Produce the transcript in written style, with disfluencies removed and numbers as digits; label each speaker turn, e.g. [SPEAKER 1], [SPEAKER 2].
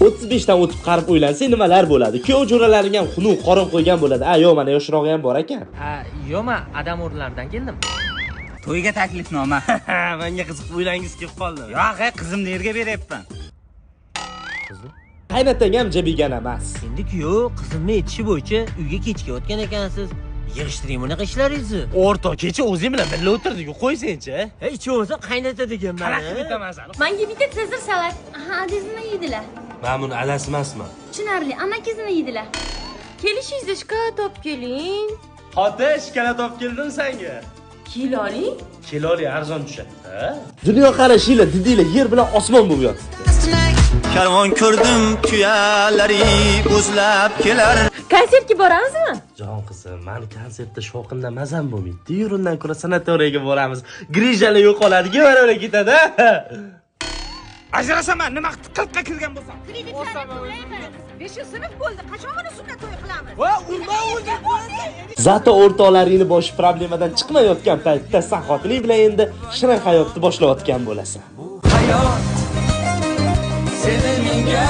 [SPEAKER 1] 35 dan o'tib qarib o'ylansang nimalar bo'ladi? Kuyov jo'ralaring ham xunuk qorin qo'ygan bo'ladi. Yo'q, mana yoshrog'i ham bor ekan.
[SPEAKER 2] Yo'q, men adam o'rnlaridan keldim.
[SPEAKER 3] To'yga taklifnoma.
[SPEAKER 1] Menga qiziqib o'ylangiz kelib qoldi.
[SPEAKER 3] Yo'q, qizimni yerga beryapman.
[SPEAKER 1] Qaynotang ham jabigan emas.
[SPEAKER 2] Endi kuyov qizimni aytishi bo'yicha uyga kechga o'tgan ekansiz. Yig'ishtiring bunaqa ishlaringizni.
[SPEAKER 1] O'rtoq, kecha o'zing bilan birga o'tirdik-ku, qo'ysang-chi.
[SPEAKER 2] Ichimizda qaynota deganman.
[SPEAKER 1] Qanaqa bitaman sani?
[SPEAKER 4] Menga bitta Sezar salat. Adangizmi yedilar?
[SPEAKER 1] Men buni alasmasman.
[SPEAKER 4] Tushunarli, amakizmi yedilar? Kelishingizda shikoyat olib keling.
[SPEAKER 1] Xotin, shikoyat olib keldim senga.
[SPEAKER 4] Kiloling?
[SPEAKER 1] Kiloli arzon tushadi. Dunyo qarashinglar, didinglar yer bilan osmon bo'lib yotibdi.
[SPEAKER 5] Karvon ko'rdim tuyalari o'zlab kelar.
[SPEAKER 4] Konsertga boramizmi?
[SPEAKER 1] Jon qizim, meni konsertda shovqinda mazam bo'lmaydi. Yurundan ko'ra sanatoriyaga boramiz. Grijali yo'qoladi, gevara ketadi.
[SPEAKER 3] Ajrasaman, nima qilqqa kirgan bo'lsam.
[SPEAKER 4] Kreditlarni to'laymiz. 5-sinf bo'ldi. Qachon buni sunnat to'y qilamiz?
[SPEAKER 3] Va urma o'zi.
[SPEAKER 1] Zato o'rtoqlaringni boshi problemadan chiqmayotgan paytda sen xotining bilan endi shirin hayotni boshlayotgan bo'lasan.
[SPEAKER 5] Hayot seni menga